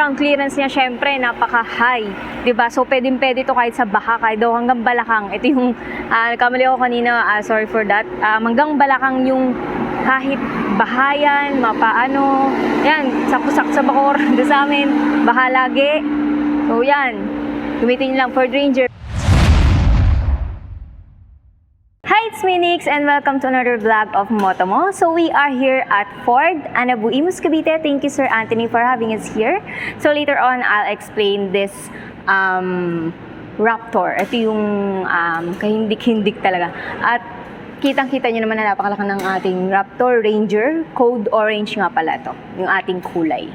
ground clearance niya syempre napaka-high, 'di ba? So pwedeng-pwede to kahit sa baha, kahit daw hanggang balakang. Ito yung nagkamali ako kanina, sorry for that. Hanggang balakang yung kahit bahayan, mapaano, yan, sakto-sakto sa Bacoor, doon sa amin, baha lagi. So yan, gamitin nyo lang Ford Ranger. Hi, it's me Nix and welcome to another vlog of Motomo. So we are here at Ford, Anabu, Imus, Cavite. Thank you Sir Anthony for having us here. So later on, I'll explain this Raptor. Ito yung kahindik-hindik talaga. At kitang-kita nyo naman na napakalaki ng ating Raptor Ranger. Code orange nga pala to, yung ating kulay.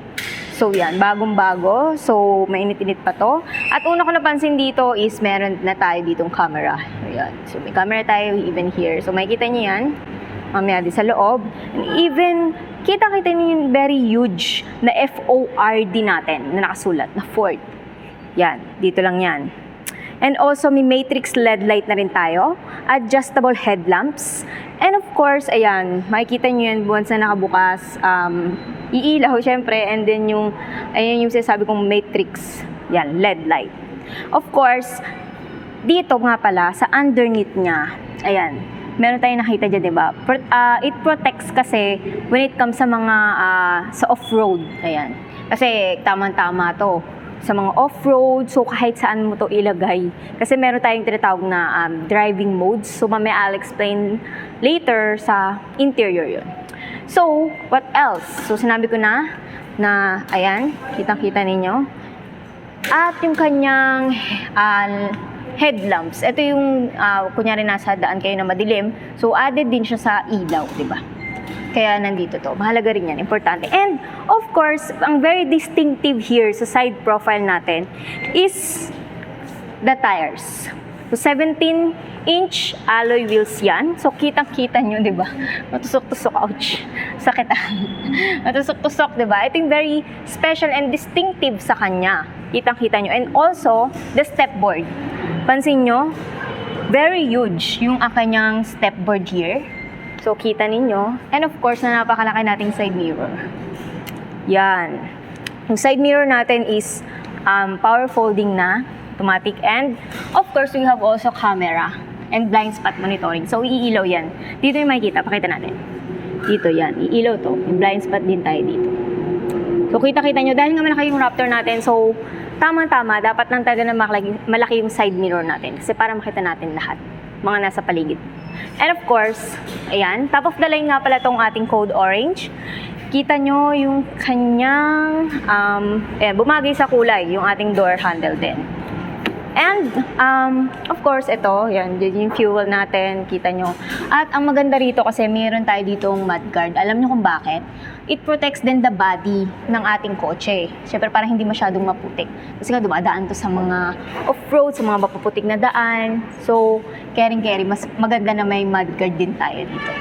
So yan, bagong-bago. So mainit-init pa to. At una ko napansin dito is meron na tayo ditong camera. Ayan. So may camera tayo even here. So makikita nyo yan. Mamaya din sa loob. And even, kita-kita nyo yung very huge na FORD natin na nakasulat na Ford. Yan, dito lang yan. And also, may matrix LED light na rin tayo. Adjustable headlamps. And of course, ayan, makikita nyo yan once na nakabukas. Iilaw, syempre. And then yung, ayan yung sinasabi kong matrix. Yan, LED light. Of course, dito nga pala, sa underneath niya, ayan, meron tayong nakita dyan, diba? It protects kasi when it comes sa mga, sa off-road. Ayan. Kasi tamang-tama to sa mga off-road, so kahit saan mo to ilagay. Kasi meron tayong tinatawag na driving modes. So mamaya I'll explain later sa interior yun. So, what else? So sinabi ko na ayan, kitang-kita ninyo. At yung kanyang headlamps. Ito yung, kunyari nasa daan kayo na madilim. So added din siya sa ilaw, di ba? Kaya nandito to. Mahalaga rin yan. Importante. And, of course, ang very distinctive here sa side profile natin is the tires. So, 17-inch alloy wheels yan. So, kitang-kita nyo, di ba? Matusok-tusok. Ouch. Sakit. Matusok-tusok, di ba? Ito yung very special and distinctive sa kanya. Kitang-kita nyo. And also, the stepboard. Pansin nyo, very huge yung kanyang stepboard here. So, kita ninyo. And of course, na napakalaki nating side mirror. Yan. Yung side mirror natin is power folding na, automatic. And of course, we have also camera and blind spot monitoring. So, iilaw yan. Dito yung makikita. Pakita natin. Dito yan. Iilaw to. Yung blind spot din tayo dito. So, kita-kita nyo. Dahil nga malaki yung Raptor natin, so, tama-tama, dapat lang talaga na malaki yung side mirror natin. Kasi para makita natin lahat. Mga nasa paligid. And of course, ayan, top of the line nga pala tong ating code orange. Kita nyo yung kanyang, bumagay sa kulay, yung ating door handle din. And, of course, ito, yan, yung fuel natin, kita nyo. At ang maganda rito kasi meron tayo ditong mudguard. Alam nyo kung bakit? It protects din the body ng ating kotse. Siyempre, para hindi masyadong maputik. Kasi nga, dumadaan to sa mga off-road, sa mga mapuputik na daan. So, caring-carry, mas maganda na may mudguard din tayo dito.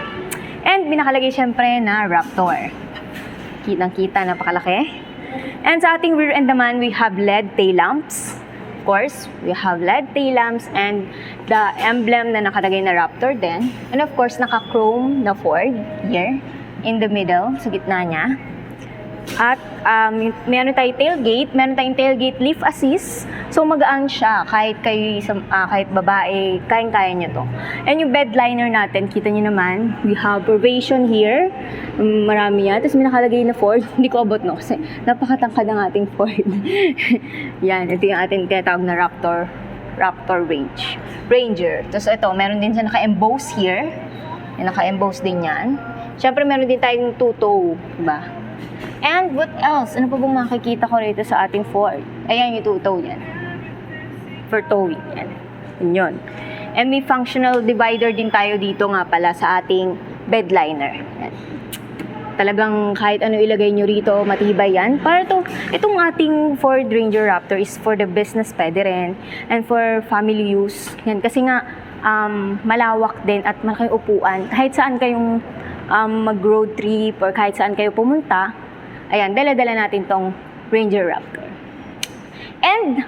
And, binakalagay siyempre na Raptor. Kitang-kita, napakalaki. And sa ating rear end naman, we have LED tail lamps. Of course, we have LED tail lamps and the emblem na nakalagay na Raptor din. And of course, naka-chrome na Ford here in the middle, sa gitna niya. At meron tayong tailgate lift assist. So magaan siya kahit kayo kahit babae, kayang-kaya niyo to. And yung bed liner natin, kita niyo naman, we have Ovation here. Marami yan. Tapos may nakalagay na Ford. Hindi ko abot no kasi napakatangkad ng ating Ford. Yan, ito yung ating tinatawag na Raptor Ranger. Tapos ito, meron din siya naka-emboss here. Yan, naka-emboss din yan. Siyempre meron din tayong two-toe, diba? And what else? Ano pa bang makikita ko rito sa ating Ford? Ayan yung two-toe yan. For towing. Yan. Yun. And may functional divider din tayo dito nga pala sa ating bed liner. Yan. Talagang kahit ano ilagay nyo rito, matibay yan. Para itong ating Ford Ranger Raptor is for the business pwede rin. And for family use. Yan. Kasi nga, malawak din at malaking upuan. Kahit saan kayong mag-road trip or kahit saan kayo pumunta, ayan, dala-dala natin tong Ranger Raptor. And,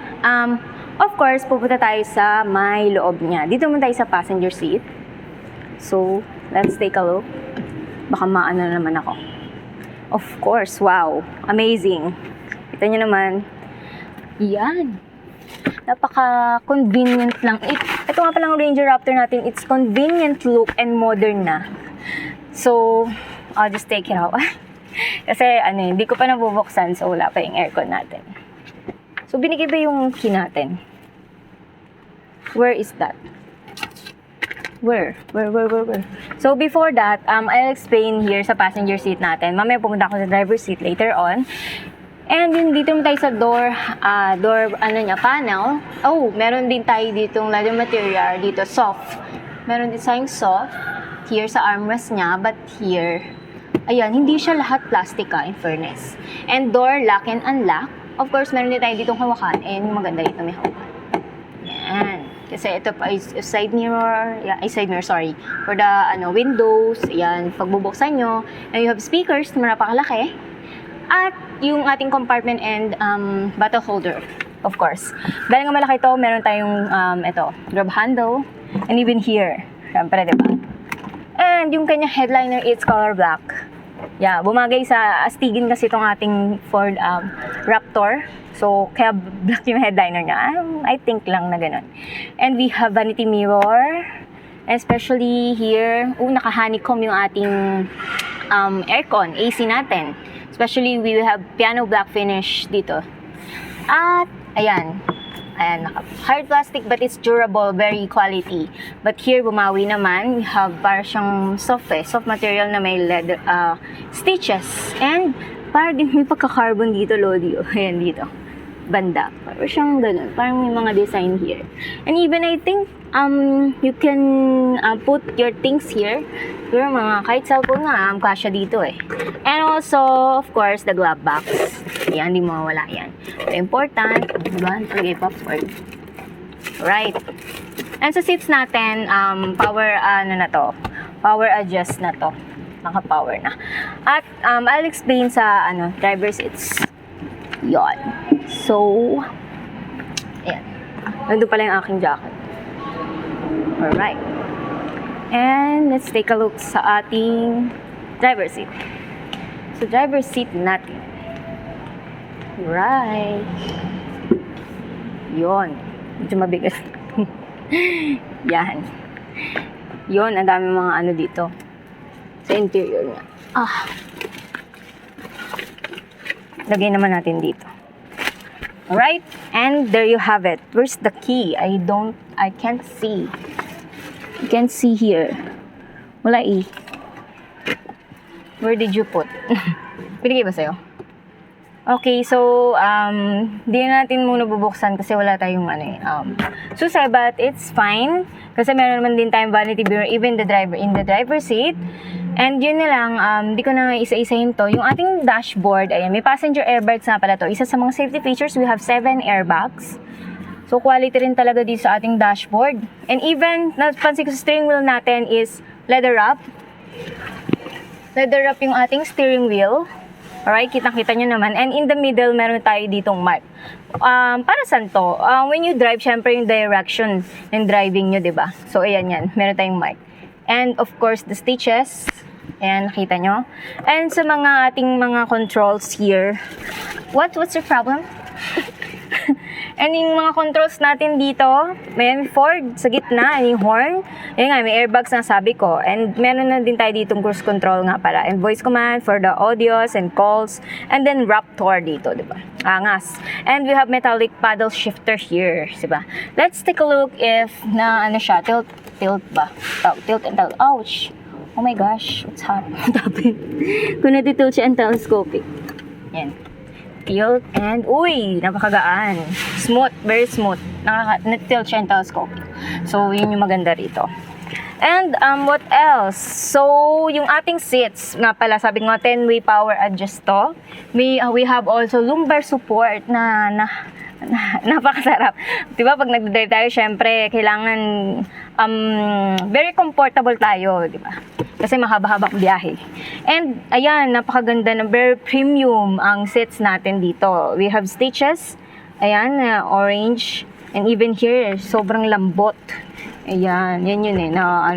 of course, pupunta tayo sa may loob niya. Dito naman tayo sa passenger seat. So, let's take a look. Baka maano naman ako. Of course, wow. Amazing. Kita nyo naman. Yan. Napaka-convenient lang. Ito nga palang Ranger Raptor natin. It's convenient look and modern na. So, I'll just take it out. Kasi, hindi ko pa nabubuksan. So, wala pa yung aircon natin. So, binigay ba yung key natin? Where is that? Where? So, before that, I'll explain here sa passenger seat natin. Mamaya pumunta ako sa driver's seat later on. And yun, dito naman tayo sa panel. Oh, meron din tayo ditong leather material. Dito, soft. Meron din tayong soft. Here sa armrest niya. But here, ayan, hindi siya lahat plastic in fairness. And door, lock and unlock. Of course, meron din tayo ditong hawakan. And maganda ito may hawakan. Yan. Kasi ito pa is side mirror. Yeah, side mirror, sorry. For the windows. Ayan, pagbubuksan nyo. And you have speakers na napakalaki. At yung ating compartment and bottle holder, of course. Dahil nga malaki ito, meron tayong grab handle. And even here, syempre, diba? And yung kanyang headliner, it's color black. Yeah, bumagay sa astigin kasi itong ating Ford Raptor. So, kaya black yung headliner niya. I think lang na ganun. And we have vanity mirror. Especially here, naka-honeycomb yung ating aircon, AC natin. Especially, we have piano black finish dito. At, ayan, hard plastic but it's durable, very quality. But here, bumawi naman, we have para siyang soft material na may leather stitches. And, para din may pagka-carbon dito, Lodi. Ayan, dito. Banda. Parang siyang ganun. Parang may mga design here. And even I think, you can put your things here. Pero kahit cellphone nga, kasya dito eh. And also, of course, the glove box. Yan, hindi mawawala yan. So, important, diba? Talagay popcorn. Right. And sa seats natin, power, power adjust na to. Naka-power na. At, I'll explain sa, driver seats. Yon. So, ayan. Nandun pala yung aking jacket. Alright. And, let's take a look sa ating driver seat. So, driver seat natin. Right. Yon. Medyo mabigat. Yan. Yon, ang dami mga dito. Sa interior niya. Lagay naman natin dito. Alright? And there you have it. Where's the key? I can't see. You can't see here. Wala Where did you put? Binigay ba sa'yo? Okay, so, di natin muna bubuksan kasi wala tayong susi, but it's fine. Kasi meron naman din tayong vanity mirror, even in the driver seat. And yun na lang, di ko na isa-isahin to. Yung ating dashboard, ayan, may passenger airbags na pala to. Isa sa mga safety features, we have 7 airbags. So, quality rin talaga dito sa ating dashboard. And even, napansin ko sa steering wheel natin is leather wrap. Leather wrap yung ating steering wheel. Alright, kitang-kita nyo naman. And in the middle, meron tayo ditong mark. Para saan to? When you drive, syempre yung direction ng driving nyo, diba? So, ayan yan. Meron tayong mark. And of course, the stitches. Ayan, nakita nyo. And sa mga ating mga controls here. What's your problem? And yung mga controls natin dito, may Ford sa gitna, and yung horn. Ayan nga, may airbags na sabi ko. And meron na din tayo ditong cruise control nga pala. And voice command for the audios and calls. And then Raptor dito, diba? Angas. And we have metallic paddle shifter here, diba? Let's take a look if siya, tilt ba? Tilt and tilt. Ouch! Oh my gosh, what's happened? Kung natitilt siya and telescopic. Yan. Tilt and, napakagaan. Smooth, very smooth. Natitilt siya and telescopic. So, yun yung maganda rito. And, what else? So, yung ating seats, nga pala, sabi nga 10-way power adjust to. We have also lumbar support na napakasarap. Diba, pag nag-drive tayo, syempre, kailangan very comfortable tayo, diba? Kasi mahaba-habang biyahe. And, ayan, napakaganda na very premium ang seats natin dito. We have stitches, ayan, orange, and even here, sobrang lambot. Ayan, yan yun na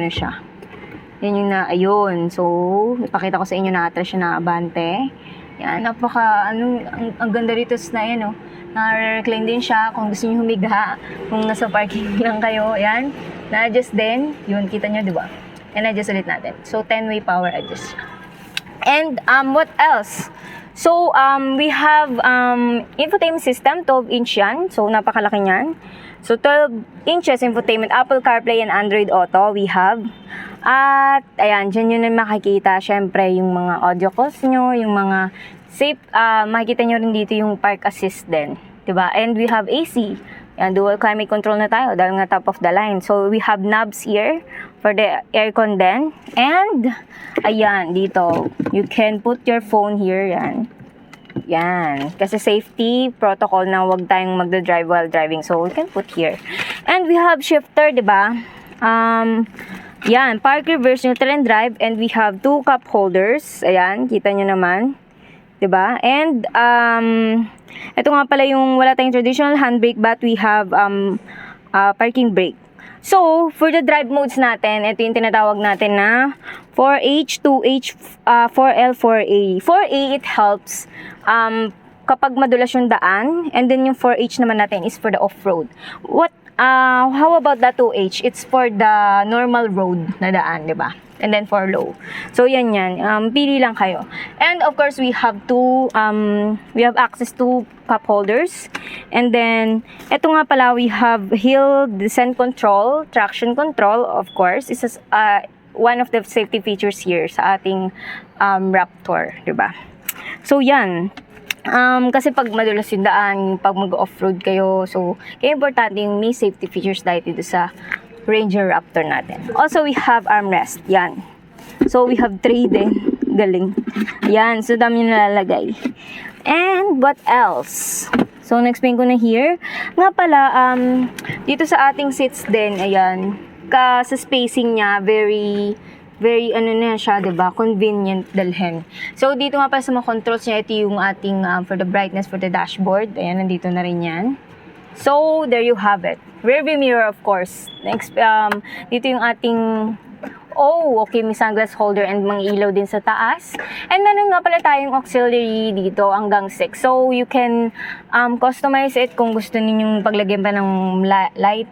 Yan yung ayun. So, ipakita ko sa inyo na atras siya na abante. Yan, ang ganda rito na yan, oh. Na-recline din siya kung gusto niyo humiga, kung nasa parking lang kayo, yan. Na-adjust din, yun, kita niyo, di ba? And adjust ulit natin. So, 10-way power adjust siya. And, what else? So, we have, infotainment system, 12-inch yan. So, napakalaki niyan. So, 12 inches infotainment, Apple CarPlay and Android Auto, we have. At, ayan, dyan yun na makikita, syempre, yung mga audio calls nyo, yung mga safe, makikita nyo rin dito yung park assist din, diba? And we have AC, ayan, dual climate control na tayo, dahil nga top of the line. So, we have knobs here for the aircon din. And, ayan, dito, you can put your phone here, yan. Yan, kasi safety protocol na wag tayong magda-drive while driving. So, we can put here. And we have shifter, diba? Yan, park, reverse, neutral, and drive. And we have 2 cup holders. Ayan, kita nyo naman. Diba? And, ito nga pala yung wala tayong traditional handbrake, but we have parking brake. So, for the drive modes natin, ito yung tinatawag natin na 4H, 2H, 4L, 4A. 4A, it helps kapag madulas yung daan. And then yung 4H naman natin is for the off-road. How about the 2H? It's for the normal road na daan, di ba? And then for low. So, yan. Pili lang kayo. And of course, we have access to cup holders. And then, eto nga pala, we have hill descent control, traction control, of course. This is one of the safety features here sa ating Raptor, di ba? So, yan. Kasi pag madulas yung daan, pag mag-off-road kayo, so, kaya importante yung may safety features dahil dito sa Ranger Raptor natin. Also, we have armrest. Yan. So, we have 3 din. Galing. Yan. So, dami yung nalalagay. And, what else? So, na-explain ko na here. Nga pala, dito sa ating seats din, ayan, sa spacing niya, very na siya, diba? Convenient dalhin. So, dito nga pa sa mga controls niya, ito yung ating, for the brightness, for the dashboard. Ayan, nandito na rin yan. So, there you have it. Rearview mirror, of course. Next, dito yung ating, may sunglass holder and mga ilaw din sa taas. And meron nga pala tayong auxiliary dito, hanggang 6. So, you can customize it kung gusto ninyong paglagyan pa ng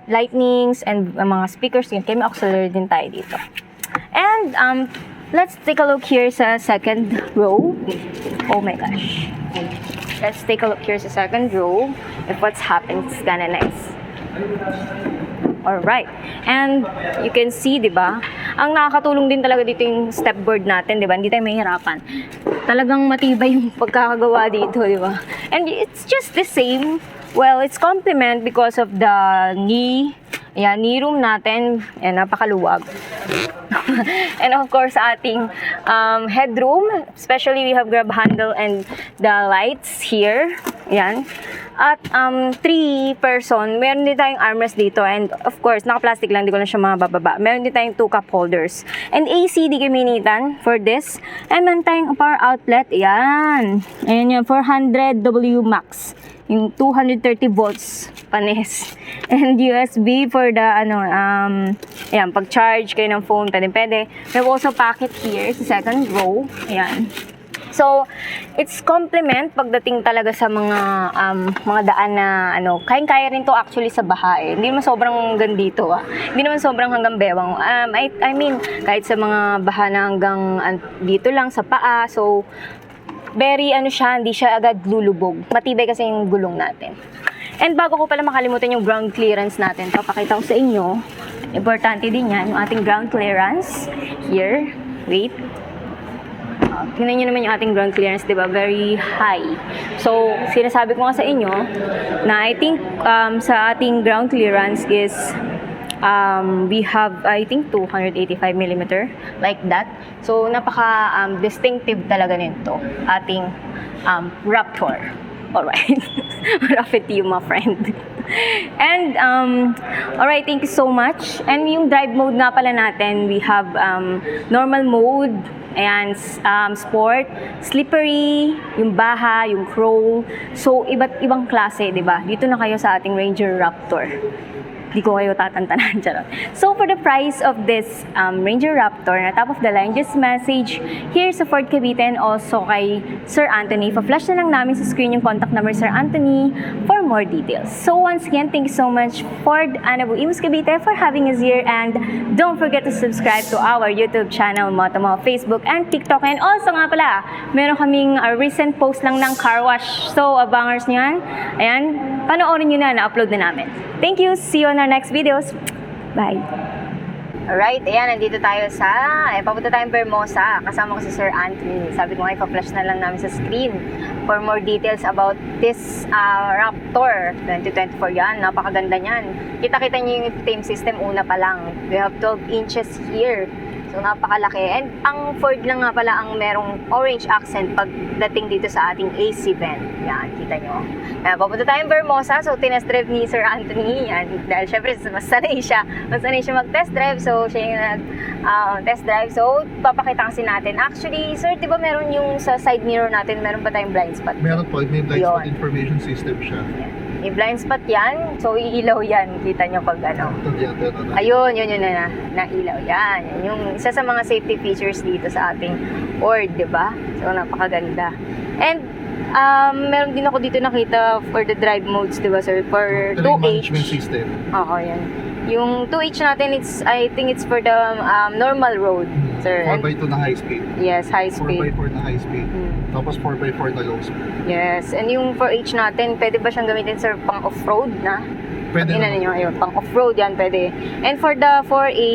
lightnings and mga speakers. Kaya may auxiliary din tayo dito. And, let's take a look here sa second row. Oh my gosh. Let's take a look here sa second row. If what's happened, it's kinda nice. Alright. And, you can see, diba? Ang nakakatulong din talaga dito yung stepboard natin, diba? Hindi tayo mahirapan. Talagang matibay yung pagkakagawa dito, diba? And it's just the same. Well, it's complement because of the knee room natin. Ayan, napakaluwag. And of course, ating headroom, especially we have grab handle and the lights here. Ayan. At 3 person, meron din tayong armrest dito. And of course, naka-plastic lang, di ko na siya mabababa. Meron din tayong 2 cup holders. And AC, di gaminitan for this. And meron tayong power outlet. Ayan. Ayan yung 400 W max. Yung 230 volts panis. And USB for the, ayan, pag-charge kayo ng phone, pwede. We have also pocket here sa second row. Ayan. So, it's complement pagdating talaga sa mga daan na, kayang-kaya rin to actually sa baha eh. Hindi naman sobrang gandito Hindi naman sobrang hanggang bewang. I mean, kahit sa mga baha na hanggang dito lang sa paa. So, very hindi siya agad lulubog. Matibay kasi yung gulong natin. And bago ko pala makalimutan yung ground clearance natin, papakita ko sa inyo. Importante din yan, yung ating ground clearance. Here, wait. Tingnan nyo naman yung ating ground clearance, diba? Very high. So, sinasabi ko nga sa inyo na I think sa ating ground clearance is we have, I think, 285 mm, like that. So, napaka-distinctive talaga nito, ating Raptor. Alright. Rapid to you, my friend. And, alright, thank you so much. And yung drive mode nga pala natin, we have normal mode, ayan, sport, slippery, yung baha, yung crawl. So, iba't ibang klase, diba? Dito na kayo sa ating Ranger Raptor. di ko kayo tatantanan. Charot. So, for the price of this Ranger Raptor na top of the line, just message here sa Ford Cavite and also kay Sir Anthony. Pa-flash na lang namin sa screen yung contact number Sir Anthony for more details. So, once again, thank you so much Ford Anabu Imus Cavite for having us here, and don't forget to subscribe to our YouTube channel, Motomo, Facebook, and TikTok. And also nga pala, meron kaming recent post lang ng car wash. So, abangers nyo yan. Ayan, panoorin nyo na, na-upload na namin. Thank you. See you on our next videos. Bye. Alright, ayan, nandito tayo sa, papunta tayong Vermosa. Kasama ko si Sir Anthony. Sabi ko nga, ipa-flash na lang namin sa screen for more details about this Raptor 2024 yan. Napakaganda niyan. Kita-kita niyo yung tame system una pa lang. We have 12 inches here. So, napakalaki. And ang Ford lang nga pala ang merong orange accent pagdating dito sa ating AC vent. Yan, kita nyo. Papunta tayong Vermosa. So, tinest drive ni Sir Anthony. Yan. Dahil syempre, mas sanay siya mag-test drive. So, siya yung nag-test drive. So, papakita kasi natin. Actually, sir, di ba meron yung sa side mirror natin, meron pa tayong blind spot? Meron po. May blind spot information system siya. Yan. May blind spot yan. So, iilaw yan. Kita nyo pag ano. Ayun, yun na. Nailaw yan. Yan yung isa sa mga safety features dito sa ating Ford, di ba? So, napakaganda. And, meron din ako dito nakita for the drive modes, di ba, sir? For 2H. Management system. Oo, yan. Yung 2H natin, I think it's for the normal road, sir. 4x2 na high speed. Yes, high speed. 4x4 na high speed. Tapos 4x4 na low speed. Yes, and yung 4H natin, pwede ba siyang gamitin, sir, pang off-road na? Pwede naman. Ayun, pang off-road yan, pwede. And for the 4A,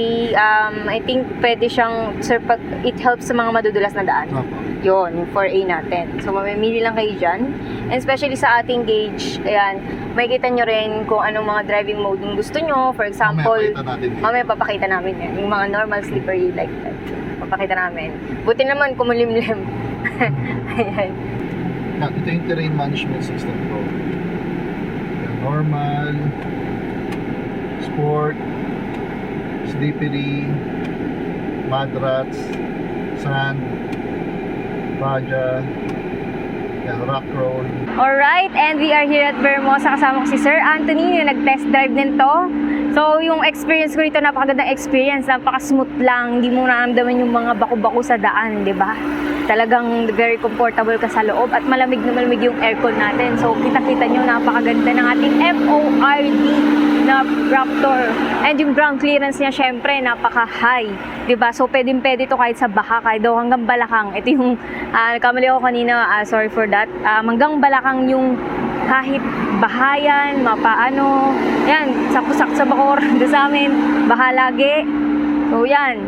I think pwede siyang, sir, pag it helps sa mga madudulas na daan. Opo. Yun, yung 4A natin. So, mamimili lang kayo dyan. And especially sa ating gauge, ayan, makikita nyo rin kung anong mga driving mode yung gusto nyo. For example, mamaya papakita namin yan. Yung mga normal slippery like that. Papakita namin. Buti naman kumulimlim. Ayan. Ito yung terrain management system ko. Normal, sport, slippery, mud rats, sand, Raja, rock roll. Alright, and we are here at Vermosa. Kasama ko si Sir Anthony na nag-test drive din to. So, yung experience ko rito, napakagandang experience. Napaka-smooth lang. Hindi mo naramdaman yung mga baku-baku sa daan, di ba? Talagang very comfortable ka sa loob at malamig na malamig yung aircon natin. So, kita-kita nyo, napakaganda ng ating FORD na Raptor. And yung ground clearance niya, syempre, napaka-high. Diba? So, pwedeng-pwede to kahit sa Baha, kahit daw hanggang Balakang. Ito yung, kamali ako kanina, sorry for that. Hanggang Balakang yung kahit bahayan, mapaano, yan, saksak sa Bacoor, doon sa amin, baha lagi. So, yan.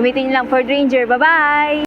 Gamitin nyo lang Ford Ranger. Bye-bye!